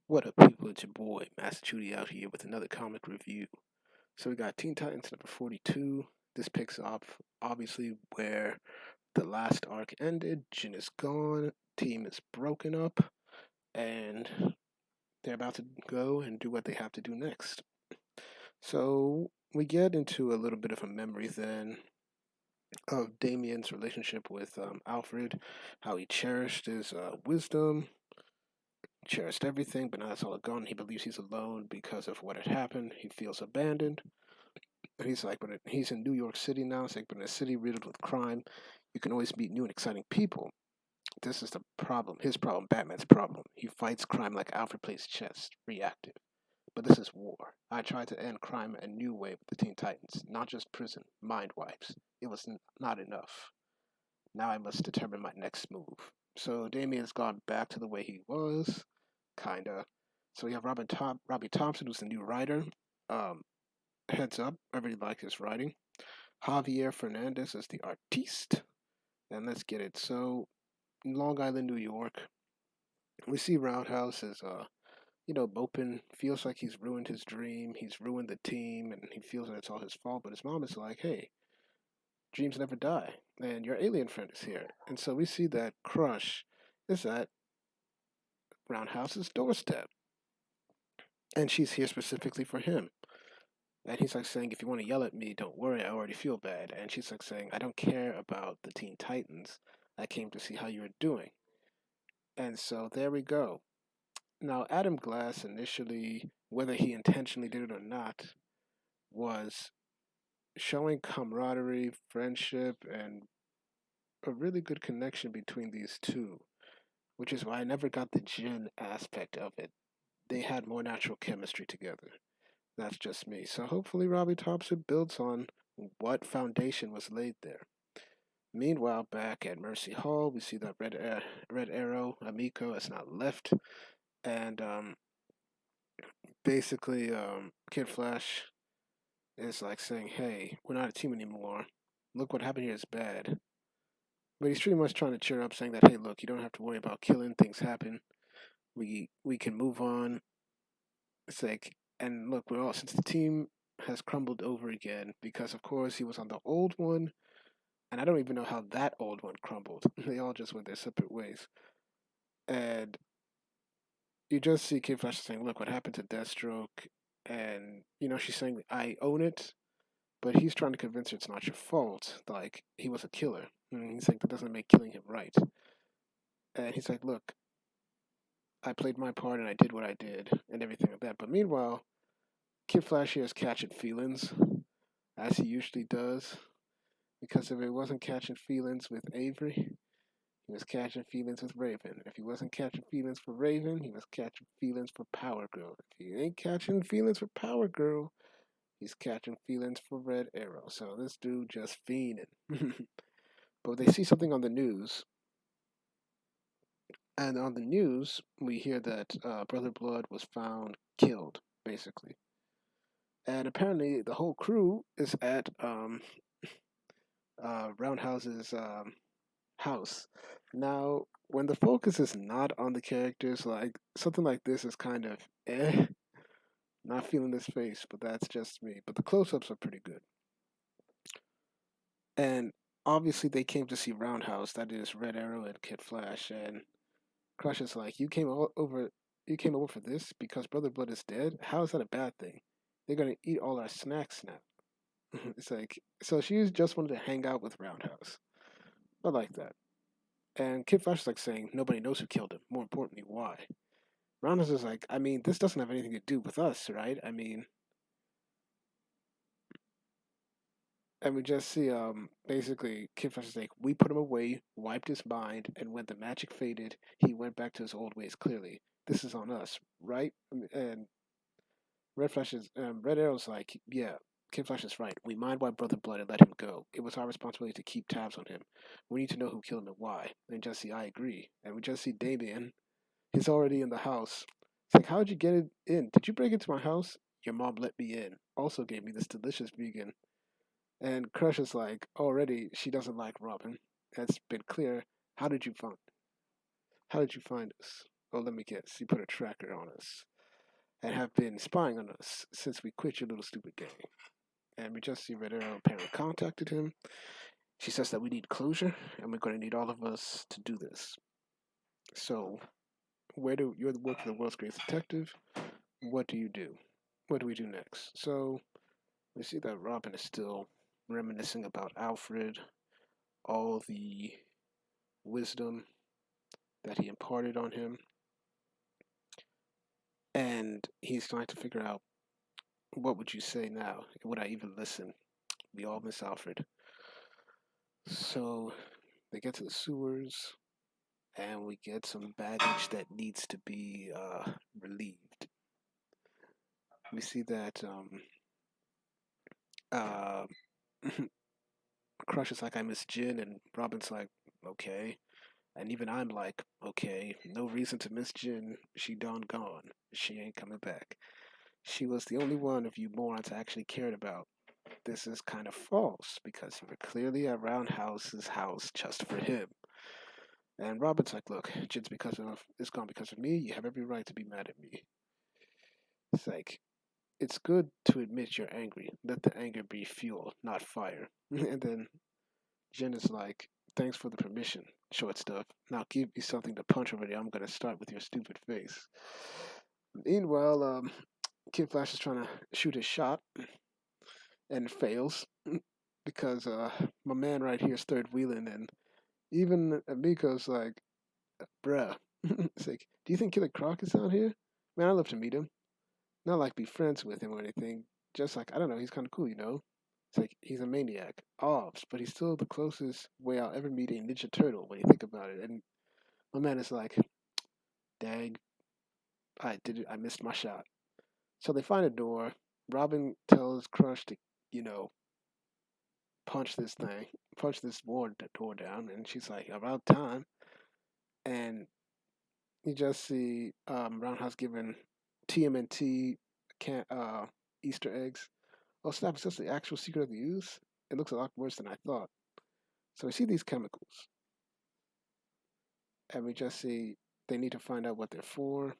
What up, people? It's your boy, Master Chudy, out here with another comic review. So we got Teen Titans number 42. This picks up, obviously, where the last arc ended. Jin is gone, team is broken up, and they're about to go and do what they have to do next. So we get into a little bit of a memory then of Damien's relationship with Alfred, how he cherished his wisdom, cherished everything, but now it's all gone. He believes he's alone because of what had happened. He feels abandoned. And he's like, but he's in New York City now. It's like, but in a city riddled with crime, you can always meet new and exciting people. This is the problem. His problem, Batman's problem. He fights crime like Alfred plays chess, reactive. But this is war. I tried to end crime a new way with the Teen Titans, not just prison, mind wipes. It was not enough. Now I must determine my next move. So Damien's gone back to the way he was, kinda. So we have Robbie Thompson, who's the new writer. Um, Heads up, I really like his writing. Javier Fernandez is the artiste. And let's get it. So, in Long Island, New York, we see Roundhouse is, moping, feels like he's ruined his dream, he's ruined the team, and he feels that it's all his fault. But his mom is like, hey, dreams never die, and your alien friend is here. And so we see that Crush is at Roundhouse's doorstep, and she's here specifically for him. And he's like saying, if you want to yell at me, don't worry, I already feel bad. And she's like saying, I don't care about the Teen Titans. I came to see how you're doing. And so there we go. Now, Adam Glass initially, whether he intentionally did it or not, was showing camaraderie, friendship, and a really good connection between these two, which is why I never got the Jin aspect of it. They had more natural chemistry together. That's just me. So hopefully Robbie Thompson builds on what foundation was laid there. Meanwhile, back at Mercy Hall, we see that Red Arrow, Amico, has not left. And basically, Kid Flash is like saying, hey, we're not a team anymore. Look what happened here is bad. But he's pretty much trying to cheer up, saying that, hey, look, you don't have to worry about killing. Things happen. We can move on. It's like, and look, we're all, since the team has crumbled over again, because of course he was on the old one, and I don't even know how that old one crumbled. They all just went their separate ways. And you just see Kid Flash saying, look, what happened to Deathstroke? And, she's saying, I own it, but he's trying to convince her it's not your fault. Like, he was a killer. And he's like, that doesn't make killing him right. And he's like, look, I played my part and I did what I did and everything like that. But meanwhile, Kid Flash here is catching feelings, as he usually does. Because if it wasn't catching feelings with Avery, he was catching feelings with Raven. If he wasn't catching feelings for Raven, he was catching feelings for Power Girl. If he ain't catching feelings for Power Girl, he's catching feelings for Red Arrow. So this dude just fiending. But they see something on the news, and on the news we hear that Brother Blood was found killed, basically. And apparently the whole crew is at Roundhouse's house. Now, when the focus is not on the characters, like something like this is kind of not feeling this face, but that's just me. But the close ups are pretty good. And obviously, they came to see Roundhouse, that is Red Arrow and Kid Flash. And Crush is like, you came over for this because Brother Blood is dead? How is that a bad thing? They're going to eat all our snacks now. It's like, so she just wanted to hang out with Roundhouse. I like that. And Kid Flash is like saying, nobody knows who killed him. More importantly, why? Roundhouse is like, I mean, this doesn't have anything to do with us, right? I mean, and we just see, basically, Kid Flash is like, we put him away, wiped his mind, and when the magic faded, he went back to his old ways clearly. This is on us, right? And Red Arrow's like, yeah, Kid Flash is right. We mind wipe Brother Blood and let him go. It was our responsibility to keep tabs on him. We need to know who killed him and why. And just see, I agree. And we just see Damien. He's already in the house. It's like, how'd you get it in? Did you break into my house? Your mom let me in. Also gave me this delicious vegan. And Crush is like, already she doesn't like Robin. That's been clear. How did you find? How did you find us? oh, let me guess, you put a tracker on us and have been spying on us since we quit your little stupid game. And we just see Red Arrow apparently contacted him. She says that we need closure, and we're going to need all of us to do this. So, you're the work for the world's greatest detective? What do you do? What do we do next? So, we see that Robin is still reminiscing about Alfred, all the wisdom that he imparted on him, and he's trying to figure out, what would you say now? Would I even listen? We all miss Alfred. So they get to the sewers, and we get some baggage that needs to be relieved. We see that uh, Crush is like, I miss Jin, and Robin's like, okay. And even I'm like, okay, no reason to miss Jin. She done gone. She ain't coming back. She was the only one of you morons I actually cared about. This is kind of false, because you were clearly at Roundhouse's house just for him. And Robin's like, look, it's gone because of me. You have every right to be mad at me. It's like, it's good to admit you're angry. Let the anger be fuel, not fire. And then Jen is like, thanks for the permission, short stuff. Now give me something to punch over there. I'm gonna start with your stupid face. Meanwhile, Kid Flash is trying to shoot his shot and fails because my man right here is third wheeling, and even Amiko's like, bruh. It's like, do you think Killer Croc is out here? Man, I'd love to meet him. Not like be friends with him or anything. Just like, I don't know, he's kind of cool, you know? It's like, he's a maniac. Obs, but he's still the closest way I'll ever meet a Ninja Turtle when you think about it. And my man is like, dang, I did it. I missed my shot. So they find a door. Robin tells Crush to, you know, punch this door down. And she's like, about time. And you just see Roundhouse giving TMNT Easter eggs. Oh snap, is this the actual secret of the use? It looks a lot worse than I thought. So we see these chemicals, and we just see they need to find out what they're for.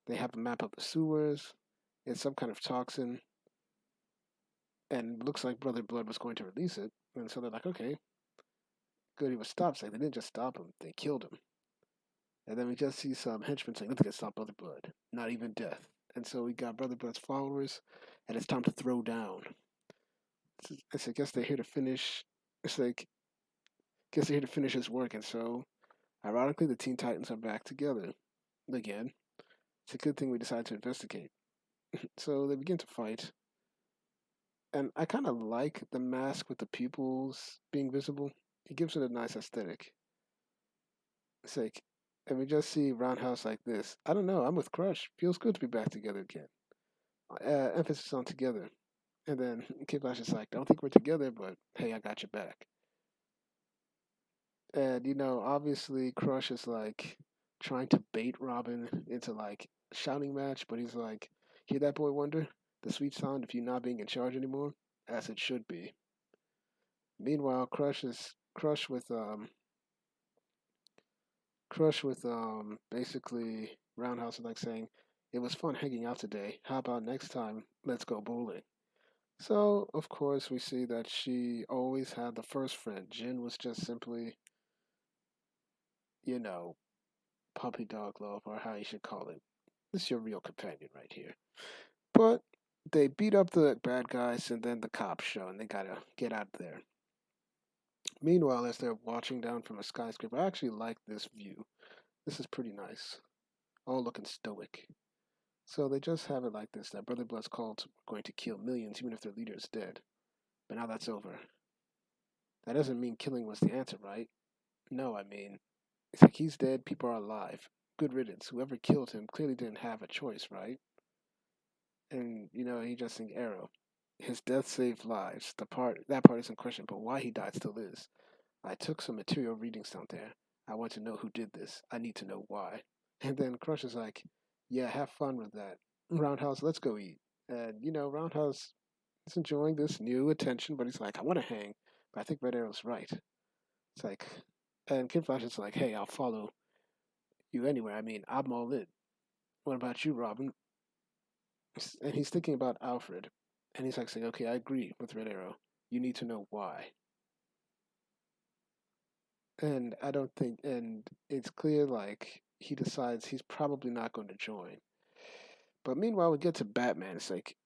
They have a map of the sewers. It's some kind of toxin, and it looks like Brother Blood was going to release it. And so they're like, okay, good, he was stopped. Saying they didn't just stop him, they killed him. And then we just see some henchmen saying, nothing can stop Brother Blood, not even death. And so we got Brother Blood's followers, and it's time to throw down. It's I guess they're here to finish. It's like, guess they're here to finish his work, and so, ironically, the Teen Titans are back together again. It's a good thing we decided to investigate. So they begin to fight, and I kind of like the mask with the pupils being visible. It gives it a nice aesthetic. It's like, and we just see Roundhouse like this. I don't know. I'm with Crush. Feels good to be back together again. Emphasis on together. And then Kid Flash is like, don't think we're together, but hey, I got your back. And you know, obviously, Crush is like trying to bait Robin into like shouting match, but he's like, "Hear that, boy wonder? The sweet sound of you not being in charge anymore, as it should be." Meanwhile, Crush with basically Roundhouse is like saying, "It was fun hanging out today. How about next time? Let's go bowling." So of course we see that she always had the first friend. Jin was just simply, you know, puppy dog love, or how you should call it. This is your real companion right here. But they beat up the bad guys, and then the cops show, and they gotta get out of there. Meanwhile, as they're watching down from a skyscraper, I actually like this view. This is pretty nice. All looking stoic. So they just have it like this, that Brother Blood's cult are going to kill millions even if their leader is dead. But now that's over. That doesn't mean killing was the answer, right? No, I mean, it's like he's dead, people are alive. Good riddance. Whoever killed him clearly didn't have a choice, right? And you know, he just think Arrow. His death saved lives. That part isn't questioned, but why he died still is. I took some material readings down there. I want to know who did this. I need to know why. And then Crush is like, yeah, have fun with that. Roundhouse, let's go eat. And you know, Roundhouse is enjoying this new attention, but he's like, I want to hang, but I think Red Arrow's right. It's like, and Kid Flash is like, hey, I'll follow. you anywhere. I mean, I'm all in. What about you, Robin? And he's thinking about Alfred, and he's like saying, "Okay, I agree with Red Arrow. You need to know why." And I don't think, and it's clear like he decides he's probably not going to join. But meanwhile, we get to Batman. It's like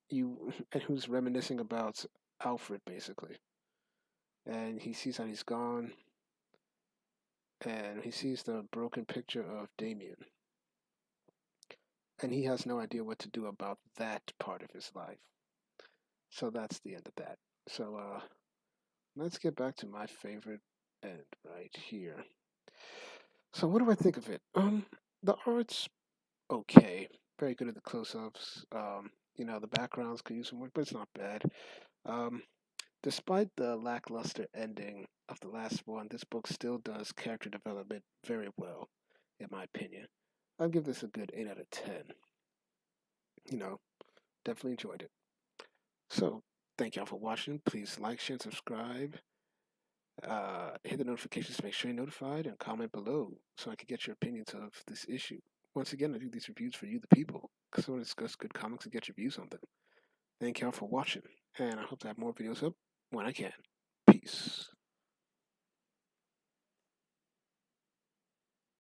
you, and who's reminiscing about Alfred basically, and he sees how he's gone, and he sees the broken picture of Damien, and he has no idea what to do about that part of his life. So that's the end of that. So let's get back to my favorite end right here. So what do I think of it? The art's okay, very good at the close-ups. The backgrounds could use some work, but it's not bad. Um, Despite the lackluster ending of the last one, this book still does character development very well, in my opinion. I'll give this a good 8 out of 10. You know, definitely enjoyed it. So, thank y'all for watching. Please like, share, and subscribe. Hit the notifications to make sure you're notified, and comment below so I can get your opinions of this issue. Once again, I do these reviews for you, the people, because I want to discuss good comics and get your views on them. Thank y'all for watching, and I hope to have more videos up when I can. Peace.